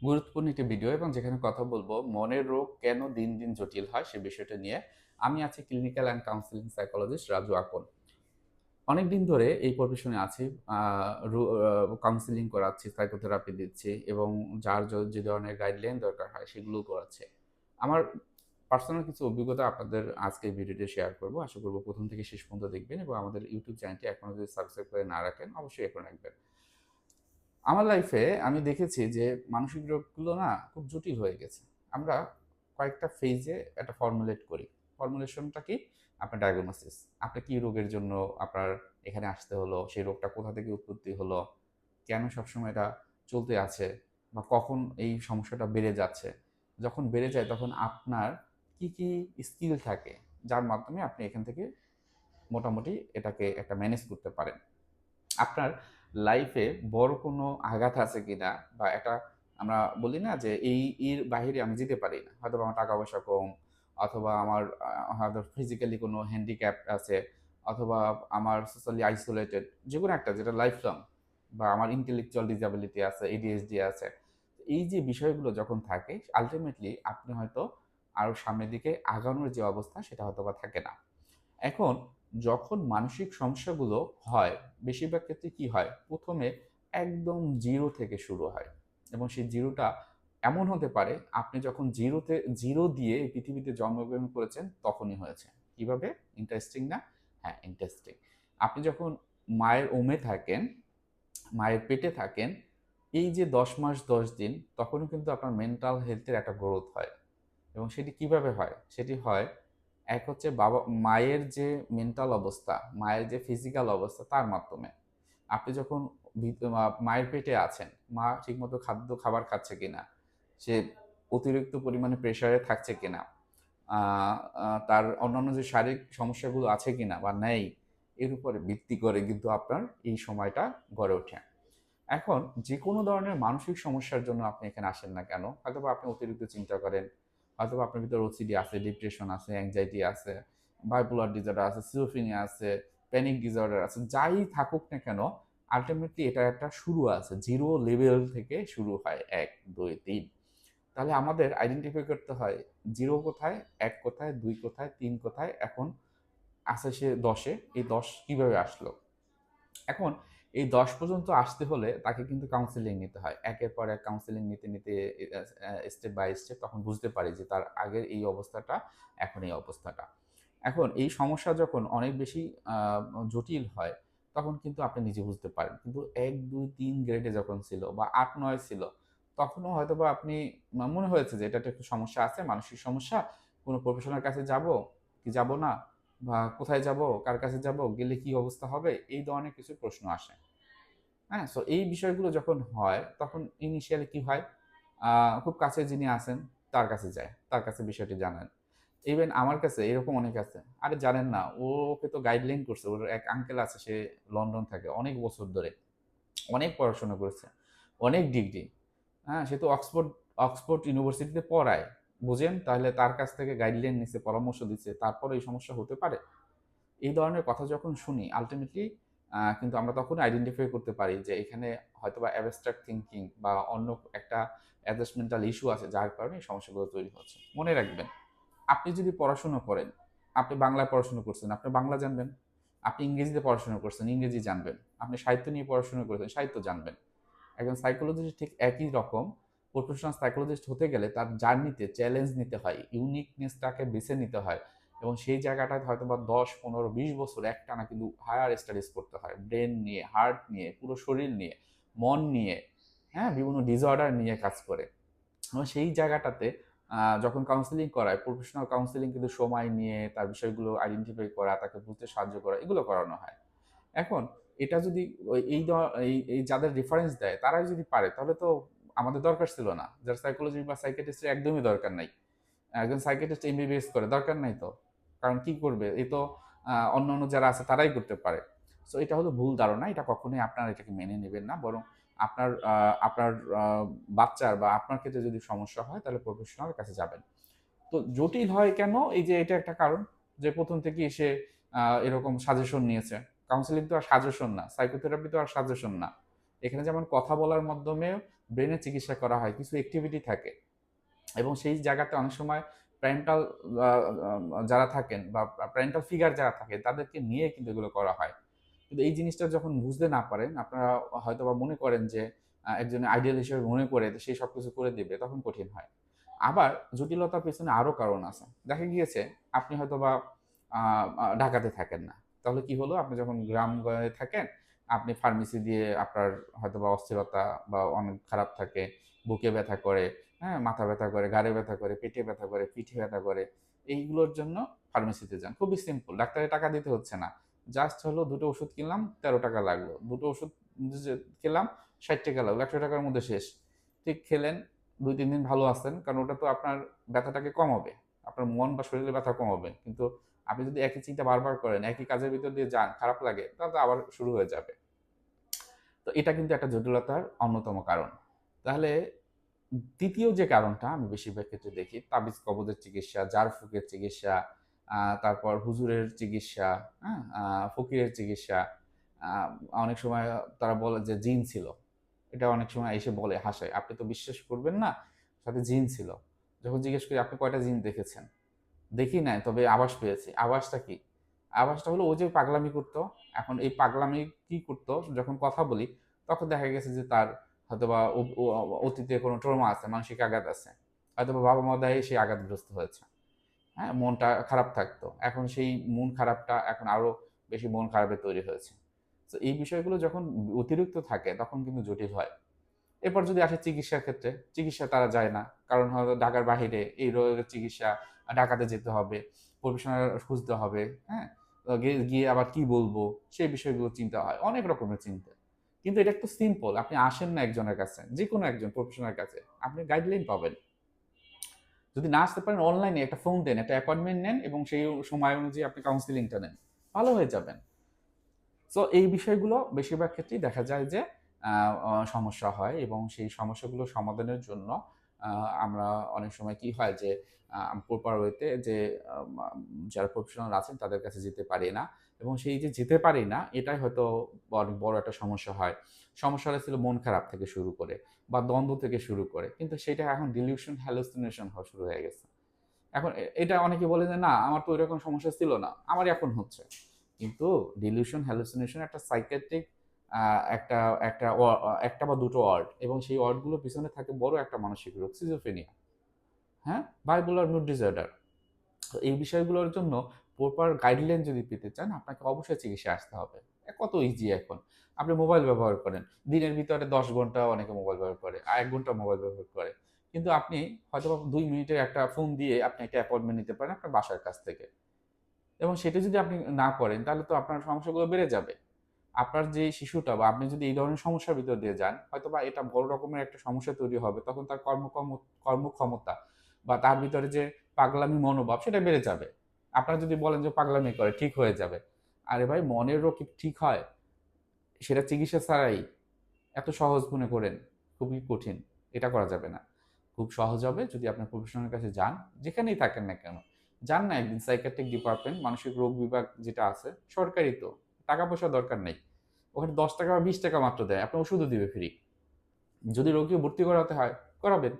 গুরুত্বপূর্ণ একটি ভিডিও এবং যেখানে কথা বলবো মনের রোগ কেন দিন দিন জটিল হয় সে বিষয়টা নিয়ে। আমি আছি clinical and counselling psychologist Raju Akon. অনেকদিন ধরে এই প্রফেশনে আছি। কাউন্সিলিং করাচ্ছি, সাইকোথেরাপি দিচ্ছি এবং যার যে ধরনের গাইডলাইন দরকার হয় সেগুলো করাচ্ছে। আমার পার্সোনাল কিছু অভিজ্ঞতা আপনাদের আজকে ভিডিওতে শেয়ার করব। আশা করব প্রথম থেকে শেষ পর্যন্ত দেখবেন এবং আমাদের ইউটিউব চ্যানেলটি এখনো যদি সাবস্ক্রাইব করে না রাখেন অবশ্যই এখন রাখবেন। আমার লাইফে আমি দেখেছি যে মানসিক রোগগুলো না খুব জটিল হয়ে গেছে। আমরা কয়েকটা ফেজে একটা ফর্মুলেট করি। ফর্মুলেশনটা কি? আপনার ডায়াগনোসিস। আপনার কি রোগের জন্য আপনার এখানে আসতে হলো, সেই রোগটা কোথা থেকে উৎপত্তি হলো, কেন সবসময় এটা চলতে আছে, বা কখন এই সমস্যাটা বেড়ে যাচ্ছে। যখন বেড়ে যায় তখন আপনার কি কি স্কিল থাকে যার মাধ্যমে আপনি এখান থেকে মোটামুটি এটাকে একটা ম্যানেজ করতে পারেন। আপনার লাইফে বড় কোনো আঘাত আছে কিনা, বা একটা আমরা বলি না যে এই এর বাহিরে আমি যেতে পারি না, হয়তো আমার টাকা পয়সা কম, অথবা আমার হয়তো ফিজিক্যালি কোনো হ্যান্ডিক্যাপ আছে, অথবা আমার সোশ্যালি আইসোলেটেড, যে কোনো একটা যেটা লাইফ লং, বা আমার ইন্টেলেকচুয়াল ডিসএবিলিটি আছে, এডিএইচডি আছে। এই যে বিষয়গুলো যখন থাকে আলটিমেটলি আপনি হয়তো আরও সামনের দিকে আগানোর যে অবস্থা সেটা হয়তো বা থাকে না। এখন যখন মানসিক সমস্যাগুলো হয়, বেশিরভাগ ক্ষেত্রে কি হয়, প্রথমে একদম জিরো থেকে শুরু হয় এবং সেই জিরোটা এমন হতে পারে আপনি যখন জিরো দিয়ে এই পৃথিবীতে জন্মগ্রহণ করেছেন তখনই হয়েছে। কিভাবে? ইন্টারেস্টিং না? হ্যাঁ, ইন্টারেস্টিং। আপনি যখন মায়ের ওমে থাকেন, মায়ের পেটে থাকেন, এই যে 10 মাস 10 দিন, তখনও কিন্তু আপনার মেন্টাল হেলথের একটা গ্রোথ হয়। এবং সেটি কিভাবে হয়? সেটি হয়, এক হচ্ছে মায়ের যে মেন্টাল অবস্থা, মায়ের যে ফিজিক্যাল অবস্থা তার মাধ্যমে। আপনি যখন মায়ের পেটে আছেন, মা ঠিকমতো খাবার খাচ্ছে কিনা, সে অতিরিক্ত পরিমাণে প্রেশারে থাকছে কিনা, আ আ তার অন্যান্য যে শারীরিক সমস্যাগুলো আছে কিনা বা নেই, এর উপরে ভিত্তি করে কিন্তু আপনার এই সময়টা গড়ে ওঠে। এখন যেকোনো ধরনের মানসিক সমস্যার জন্য আপনি এখানে আসেন না কেন, হয়তোবা আপনি অতিরিক্ত চিন্তা করেন, হয়তোবা আপনার ভিতরে ওসিডি আছে, ডিপ্রেশন আছে, অ্যাংজাইটি আছে, বাইপোলার ডিসঅর্ডার আছে, সিজোফ্রেনিয়া আছে, প্যানিক ডিসঅর্ডার আছে, যাই থাকুক না কেন, আল্টিমেটলি এটার একটা শুরু আছে। 0 লেভেল থেকে শুরু হয় ১, ২, ৩। তাহলে আমাদের আইডেন্টিফাই করতে হয় 0 কোথায়, ১ কোথায়, ২ কোথায়, ৩ কোথায়, এখন আছে সে ১০ এ। এই ১০ কিভাবে আসলো? এখন এই ১০ পর্যন্ত আসতে হলে তাকে কিন্তু কাউন্সেলিং নিতে হয়। একের পর এক কাউন্সেলিং নিতে স্টেপ বাই স্টেপ তখন বুঝতে পারি যে তার আগের এই অবস্থাটা, এখন এই অবস্থাটা। এখন এই সমস্যা যখন অনেক বেশি আ জটিল হয়, তখন কিন্তু আপনি নিজে বুঝতে পারেন। কিন্তু ১, ২, ৩ গ্রেডে যখন ছিল বা ৮, ৯ ছিল, তখনও হয়তোবা আপনি মনে হয়েছে যে এটা একটু সমস্যা আছে, মানসিক সমস্যা। কোনো প্রফেশনাল কাছে যাবো কি যাবো না? বা কোথায় যাবো? কার কাছে যাবো? গেলে কি অবস্থা হবে? এই ধরনের কিছু প্রশ্ন আসে। হ্যাঁ? সো এই বিষয়গুলো যখন হয় তখন ইনিশিয়ালি কি হয়? আ খুব কাছে যিনি আছেন তার কাছে যায়। তার কাছে বিষয়টি জানান। ইভেন আমার কাছে এরকম অনেক আছে। আরে জানেন না, ওকে তো গাইডলাইন করছে। ওর এক আঙ্কেল আছে, সে লন্ডন থাকে অনেক বছর ধরে। অনেক পড়াশোনা করেছে। অনেক ডিগ্রি। হ্যাঁ? সে তো অক্সফোর্ড ইউনিভার্সিটিতে পড়ায়। বুঝেন? তাহলে তার কাছ থেকে গাইডলাইন নিছে, পরামর্শ দিছে। তারপরেও এই সমস্যা হতে পারে? এই ধরনের কথা যখন শুনি আল্টিমেটলি কিন্তু আমরা তখন আইডেন্টিফাই করতে পারি যে এখানে হয়তোবা অ্যাবস্ট্রাক্ট থিংকিং বা অন্য একটা অ্যাডজাস্টমেন্টাল ইস্যু আছে যার কারণে এই সমস্যাগুলো তৈরি হচ্ছে। মনে রাখবেন, আপনি যদি পড়াশোনা করেন, আপনি বাংলায় পড়াশোনা করছেন, আপনি বাংলা জানবেন। আপনি ইংরেজিতে পড়াশোনা করছেন, ইংরেজি জানবেন। আপনি সাহিত্য নিয়ে পড়াশোনা করেছেন, সাহিত্য জানবেন। একজন সাইকোলজিস্ট ঠিক একই রকম। প্রফেশনাল সাইকোলজিস্ট হতে গেলে তার জার্নিতে চ্যালেঞ্জ নিতে হয়, ইউনিকনেসটাকে বেছে নিতে হয় এবং সেই জায়গাটায় হয়তোবা ১০, ১৫, ২০ বছর একটানা কিন্তু হায়ার স্টাডিজ করতে হয়। ব্রেন নিয়ে, হার্ট নিয়ে, পুরো শরীর নিয়ে, মন নিয়ে, হ্যাঁ? বিভিন্ন ডিসঅর্ডার নিয়ে কাজ করে। এবং সেই জায়গাটাতে যখন কাউন্সেলিং করায়, প্রফেশনাল কাউন্সেলিং কিন্তু সময় নিয়ে তার বিষয়গুলো আইডেন্টিফাই করা, তাকে বুঝতে সাহায্য করা, এগুলো করানো হয়। এখন এটা যদি ওই এই দ এই এই যাদের রেফারেন্স দেয় তারাই যদি পারে তাহলে তো আমাদের দরকার ছিল না। যারা সাইকোলজি বা সাইকিয়াট্রিস্ট এর একদমই দরকার নাই। একজন সাইকিয়াট্রিস্ট এমবিবিএস করে, দরকার নাই তো। কারণ কি করবে? এ তো অন্যান্য যারা আছে তারাই করতে পারে। সো এটা হলো ভুল ধারণা। এটা কখনোই আপনারা এটাকে মেনে নিবেন না। বরং আপনার আপনার আ বাচ্চার বা আপনার ক্ষেত্রে যদি সমস্যা হয় তাহলে প্রফেশনাল এর কাছে যাবেন। তো জটিল হয় কেন? এই যে এটা একটা কারণ যে ১ম থেকেই সে এরকম সাজেশন নিয়েছে। কাউন্সেলিং তো আর সাজেশন না। সাইকোথেরাপি তো আর সাজেশন না। এখানে যেমন কথা বলার মাধ্যমে ব্রেনের চিকিৎসা করা হয়, কিছু অ্যাক্টিভিটি থাকে এবং সেই জায়গাতে অনেক সময় প্যারেন্টাল যারা থাকেন বা প্যারেন্টাল ফিগার যারা থাকে তাদেরকে নিয়ে কিন্তু এগুলো করা হয়। কিন্তু এই জিনিসটা যখন বুঝতে না পারেন, আপনারা হয়তোবা মনে করেন যে একজন আইডিয়াল হিসেবে মনে করে যে সে সবকিছু করে দিবে, তখন কঠিন হয়। আবার জটিলতার পেছনে আরো কারণ আছে। দেখা গিয়েছে আপনি হয়তোবা ঢাকাতে থাকেন না। তাহলে কি হলো? আপনি যখন গ্রামগঞ্জে থাকেন, আপনি ফার্মেসি দিয়ে আপনার হয়তোবা অস্থিরতা বা অনেক খারাপ থাকে, বুকে ব্যথা করে, হ্যাঁ? মাথা ব্যথা করে, ঘাড়ে ব্যথা করে, পেটে ব্যথা করে, পিঠে ব্যথা করে। এইগুলোর জন্য ফার্মেসিতে যান। খুবই সিম্পল। ডাক্তারের টাকা দিতে হচ্ছে না। জাস্ট হলো ২ টো ওষুধ কিনলাম, ৳১৩ লাগলো। ২ টো ওষুধ যে খেলাম, ৳৬০ লাগলো। ৳১০০ র মধ্যে শেষ। ঠিক খেলেন, ২-৩ দিন ভালো আছেন। কারণ ওটা তো আপনার ব্যথাটাকে কমাবে। আপনার মন বা শরীরের ব্যথা কমাবে। কিন্তু আপনি যদি একই চিন্তা বারবার করেন, একই কাজের ভিতর দিয়ে যান, খারাপ লাগে, তাহলে তো আবার শুরু হয়ে যাবে। তো এটা কিন্তু একটা জটিলতার অন্যতম কারণ। তাহলে ৩য় যে কারণটা আমি বেশিরভাগ ক্ষেত্রে দেখি, তাবিজ কবজের চিকিৎসা, ঝাড়ফুঁকের চিকিৎসা, তারপর হুজুরের চিকিৎসা, হ্যাঁ? ফকিরের চিকিৎসা। আ অনেক সময় তারা বলে যে জিন ছিল। এটা অনেক সময় এসে বলে, হাসায়। আপনি তো বিশ্বাস করবেন না, সাথে জিন ছিল। যখন জিজ্ঞেস করি, "আপনি কয়টা জিন দেখেছেন?" "দেখি নাই, তবে আভাস পেয়েছি।" "আভাসটা কি?" আভাসটা হলো ও যে পাগলামি করতো। এখন এই পাগলামি কি করতো? যখন কথা বলি, তখন দেখা গেছে যে তার হয়তোবা ও ও অতীতে কোনো ট্রমা আছে, মানসিক আঘাত আছে। হয়তোবা বাবা-মা দায়ে সে আঘাতগ্রস্ত হয়েছে। হ্যাঁ? মনটা খারাপ থাকতো। এখন সেই মন খারাপটা এখন আরো বেশি মন খারাপের তৈরি হয়েছে। তো এই বিষয়গুলো যখন অতিরিক্ত থাকে, তখন কিন্তু জটিল হয়। এরপর যদি আসে চিকিৎসার ক্ষেত্রে, চিকিৎসা তারা যায় না। কারণ হয়তো ঢাকার বাহিরে এই রোগের চিকিৎসা ঢাকাতে যেতে হবে, প্রফেশনাল খুঁজতে হবে, হ্যাঁ? গিয়ে আবার কি বলবো? সেই বিষয়গুলো চিন্তা হয়। অনেক রকমের চিন্তা। কিন্তু এটা একটু সিম্পল। আপনি আসেন না একজনের কাছে, যেকোনো একজন প্রফেশনাল কাছে। আপনি গাইডলাইন পাবেন। যদি না আসতে পারেন, অনলাইনে একটা ফোন দেন, একটা অ্যাপয়েন্টমেন্ট নেন এবং সেই সময় অনুযায়ী আপনি কাউন্সেলিংটা নেন। ভালো হয়ে যাবেন। সো এই বিষয়গুলো বেশিরভাগ ক্ষেত্রেই দেখা যায় যে আ অ সমস্যা হয় এবং সেই সমস্যাগুলো সমাধানের জন্য আ আমরা অনেক সময় কি হয় যে প্রপার ওয়েতে যে আম আম যারা প্রফেশনাল আছেন তাদের কাছে যেতে পারি না এবং সেই যে যেতে পারি না এটাই হয়তো অনেক বড় একটা সমস্যা হয়। সমস্যাটা ছিল মন খারাপ থেকে শুরু করে বা দ্বন্দ্ব থেকে শুরু করে। কিন্তু সেটা এখন ডিলিউশন, হ্যালুসিনেশন হওয়া শুরু হয়ে গেছে। এখন এটা অনেকে বলে যে, "না, আমার তো ঐরকম সমস্যা ছিল না। আমারই এখন হচ্ছে।" কিন্তু ডিলিউশন, হ্যালুসিনেশন একটা সাইকিয়াট্রিক আ একটা একটা অ একটা বা ২ টো ওয়ার্ড এবং সেই ওয়ার্ডগুলোর পিছনে থাকে বড় একটা মানসিক রোগ, সিজোফ্রেনিয়া। হ্যাঁ? Bipolar mood disorder. তো এই বিষয়গুলোর জন্য প্রপার গাইডলাইন যদি পেতে চান, আপনাকে অবশ্যই চিকিৎসায় আসতে হবে। কত ইজি এখন। আপনি মোবাইল ব্যবহার করেন। দিনের ভিতরে ১০ ঘন্টা অনেকে মোবাইল ব্যবহার করে। ১ ঘন্টা মোবাইল ব্যবহার করে। কিন্তু আপনি হয়তোবা ২ মিনিটের একটা ফোন দিয়ে আপনি একটা অ্যাপয়েন্টমেন্ট নিতে পারেন আপনার বাসার কাছ থেকে। এবং সেটা যদি আপনি না করেন তাহলে তো আপনার সমস্যাগুলো বেড়ে যাবে। আপনার যে শিশুটা বা আপনি যদি এই ধরনের সমস্যার ভিতর দিয়ে যান, হয়তোবা এটা বড় রকমের একটা সমস্যা তৈরি হবে। তখন তার কর্মক্ষমতা বা তার ভিতরে যে পাগলামি মনোভাব সেটা বেড়ে যাবে। আপনারা যদি বলেন যে পাগলামি করে ঠিক হয়ে যাবে। আরে ভাই, মনের রোগ কি ঠিক হয়? সেটা চিকিৎসা ছাড়াই এত সহজ মনে করেন? খুবই কঠিন। এটা করা যাবে না। খুব সহজ হবে যদি আপনার প্রফেশনাল কাছে যান, যেখানেই থাকেন না কেন। যান না একদিন সাইকিয়াট্রিক ডিপার্টমেন্ট, মানসিক রোগ বিভাগ যেটা আছে, সরকারি তো। টাকা-পয়সার দরকার নেই। ওখানে ৳১০ বা ৳২০ মাত্র দেয়। আপনার ওষুধও দিবে ফ্রি। যদি রোগীকে ভর্তি করাতে হয়, করাবেন।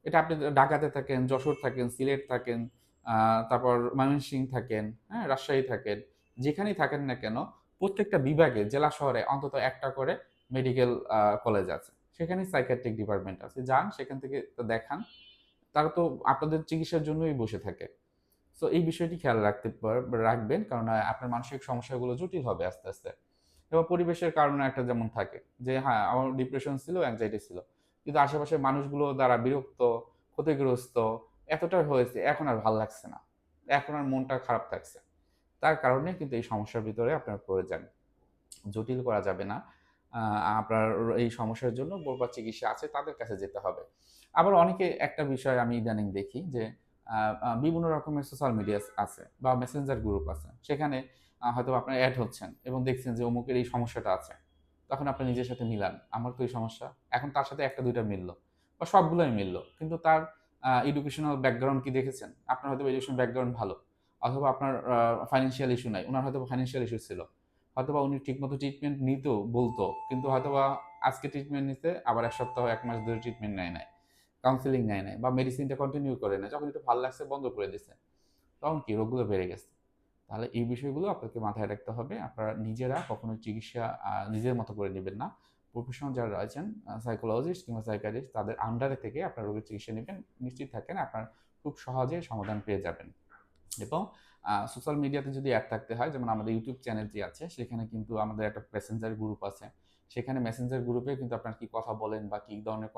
এটা আপনি ঢাকাতে থাকেন, যশোর থাকেন, সিলেট থাকেন, আ তারপর ময়মনসিংহ থাকেন, হ্যাঁ? রাজশাহী থাকেন। যেখানেই থাকেন না কেন, প্রত্যেকটা বিভাগে, জেলা শহরে অন্তত একটা করে মেডিকেল কলেজ আছে। সেখানেই সাইকিয়াট্রিক ডিপার্টমেন্ট আছে। যান সেখান থেকে দেখান। তারা তো আপনাদের চিকিৎসার জন্যই বসে থাকে। সো এই বিষয়টি খেয়াল রাখবেন। কারণ আপনার মানসিক সমস্যাগুলো জটিল হবে আস্তে, আস্তে। এবং পরিবেশের কারণে একটা যেমন থাকে যে হ্যাঁ, আমার ডিপ্রেশন ছিল, অ্যাংজাইটি ছিল। কিন্তু আশেপাশের মানুষগুলো দ্বারা বিরক্ত, ক্ষতিগ্রস্ত এতটা হয়েছে এখন আর ভাল লাগছে না। এখন আর মনটা খারাপ থাকছে। তার কারণে কিন্তু এই সমস্যার ভিতরে আপনারা পড়ে যান। জটিল করা যাবে না। আ আপনার এই সমস্যার জন্য বড় চিকিৎসা আছে তাদের কাছে যেতে হবে। আবার অনেকে একটা বিষয় আমি ইদানিং দেখি যে আ আ বিভিন্ন রকমের সোশ্যাল মিডিয়া আছে বা মেসেঞ্জার গ্রুপ আছে। সেখানে হয়তোবা আপনার এড হচ্ছেন এবং দেখছেন যে অমুকের এই সমস্যাটা আছে। তখন আপনি নিজের সাথে মিলান। আমার তো এই সমস্যা। এখন তার সাথে ১ টা ২ টা মিলল বা সবগুলোই মিলল। কিন্তু তার এডুকেশনাল ব্যাকগ্রাউন্ড কি দেখেছেন? আপনার হয়তোবা এডুকেশন ব্যাকগ্রাউন্ড ভালো। অথবা আপনার ফাইন্যান্সিয়াল ইস্যু নাই। উনার হয়তোবা ফাইন্যান্সিয়াল ইস্যু ছিল। হয়তোবা উনি ঠিকমতো ট্রিটমেন্ট নিত, বলত। কিন্তু হয়তোবা আজকে ট্রিটমেন্ট নিতে, আবার 1 সপ্তাহ 1 মাস ধরে ট্রিটমেন্ট নেয় নাই, কাউন্সেলিং নেয় নাই বা মেডিসিনটা কন্টিনিউ করে নাই, যখন একটু ভালো লাগছে বন্ধ করে দিছে, তখন কি রোগগুলো বেড়ে গেছে। তাহলে এই বিষয়গুলো আপনাকে মাথায় রাখতে হবে। আপনারা নিজেরা কখনো চিকিৎসা নিজের মতো করে নেবেন না। প্রফেশনাল যারা রয়েছেন সাইকোলজিস্ট কিংবা সাইকিয়াট্রিস্ট তাদের আন্ডারে থেকে আপনার রোগের চিকিৎসা নেবেন। নিশ্চিত থাকেন আপনার খুব সহজে সমাধান পেয়ে যাবেন। এবং সোশ্যাল মিডিয়াতে যদি অ্যাড থাকতে হয়, যেমন আমাদের ইউটিউব চ্যানেলটি আছে, সেখানে কিন্তু আমাদের একটা মেসেঞ্জার গ্রুপ আছে। সেখানে মেসেঞ্জার গ্রুপে কিন্তু আপনার কি কথা বলেন বা কি ধরনের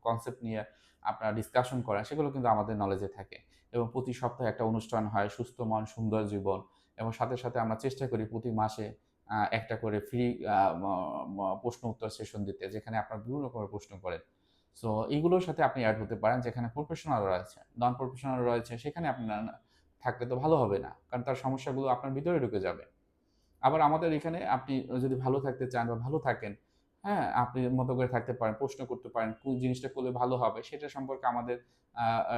কনসেপ্ট নিয়ে আপনারা ডিসকাশন করেন, সেগুলো কিন্তু আমাদের নলেজে থাকে। এবং প্রতি সপ্তাহে একটা অনুষ্ঠান হয় সুস্থ মন সুন্দর জীবন, এবং সাথে সাথে আমরা চেষ্টা করি প্রতি মাসে একটা করে ফ্রি প্রশ্ন উত্তর সেশন দিতে, যেখানে আপনারা বিভিন্ন রকমের প্রশ্ন করেন। সো এইগুলোর সাথে আপনি অ্যাড হতে পারেন, যেখানে প্রফেশনাল রয়েছে, নন প্রফেশনাল রয়েছে, সেখানে আপনার থাকলে তো ভালো হবে না, কারণ তার সমস্যাগুলো আপনার ভিতরে ঢুকে যাবে। আবার আমাদের এখানে আপনি যদি ভালো থাকতে চান বা ভালো থাকেন, হ্যাঁ, আপনি মতো করে থাকতে পারেন, প্রশ্ন করতে পারেন, কোন জিনিসটা করলে ভালো হবে সেটা সম্পর্কে আমাদের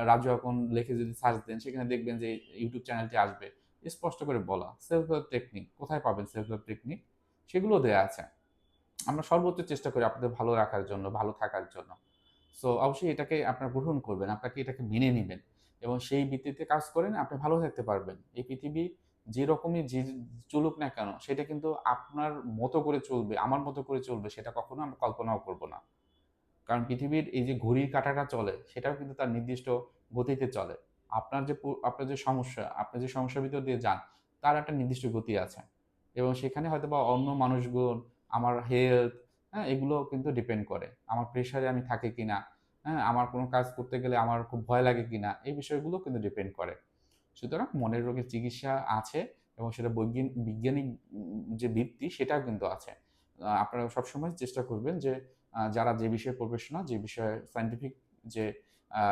রাজু এখন লিখে যদি সার্চ দেন, সেখানে দেখবেন যে ইউটিউব চ্যানেলটি আসবে, স্পষ্ট করে বলা সেলফ হেল্প টেকনিক, কোথায় পাবেন সেলফ হেল্প টেকনিক, সেগুলো দেওয়া আছে। আমরা সর্বোচ্চ চেষ্টা করি আপনাদের ভালো রাখার জন্য, ভালো থাকার জন্য। সো অবশ্যই এটাকে আপনারা গ্রহণ করবেন, আপনাকে এটাকে মেনে নিবেন এবং সেই ভিত্তিতে কাজ করেন, আপনি ভালো থাকতে পারবেন। এই পৃথিবী যেরকমই চলুক না কেন, সেটা কিন্তু আপনার মতো করে চলবে, আমার মতো করে চলবে, সেটা কখনো আমরা কল্পনাও করব না। কারণ পৃথিবীর এই যে ঘড়ির কাঁটাটা চলে, সেটাও কিন্তু তার নির্দিষ্ট গতিতে চলে। আপনার যে সমস্যা, আপনি যে সমস্যার ভিতর দিয়ে যান, তার একটা নির্দিষ্ট গতি আছে। এবং সেখানে হয়তোবা অন্য মানুষগুলো, আমার হেলথ, হ্যাঁ? এগুলো কিন্তু ডিপেন্ড করে। আমার প্রেশারে আমি থাকি কিনা, হ্যাঁ? আমার কোনো কাজ করতে গেলে আমার খুব ভয় লাগে কিনা, এই বিষয়গুলো কিন্তু ডিপেন্ড করে। সুতরাং মনের রোগের চিকিৎসা আছে এবং সেটা বৈজ্ঞানিক যে ভিত্তি, সেটাও কিন্তু আছে। আপনারা সবসময় চেষ্টা করবেন যে যারা যে বিষয়ে প্রফেশনাল, যে বিষয়ে সায়েন্টিফিক যে আ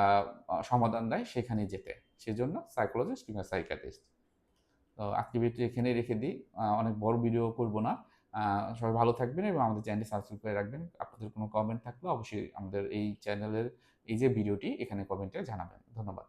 আ সমাধান দেয় সেখানেই যেতে। সেজন্য সাইকোলজিস্ট কিংবা সাইকিয়াট্রিস্ট। তো আজকের ভিডিওটি এখানেই রেখে দিই। অনেক বড় ভিডিও করব না। আ সবাই ভালো থাকবেন এবং আমাদের চ্যানেলটি সাবস্ক্রাইব করে রাখবেন। আপনাদের কোনো কমেন্ট থাকলে অবশ্যই আমাদের এই চ্যানেলের এই যে ভিডিওটি, এখানে কমেন্টে জানাবেন। ধন্যবাদ।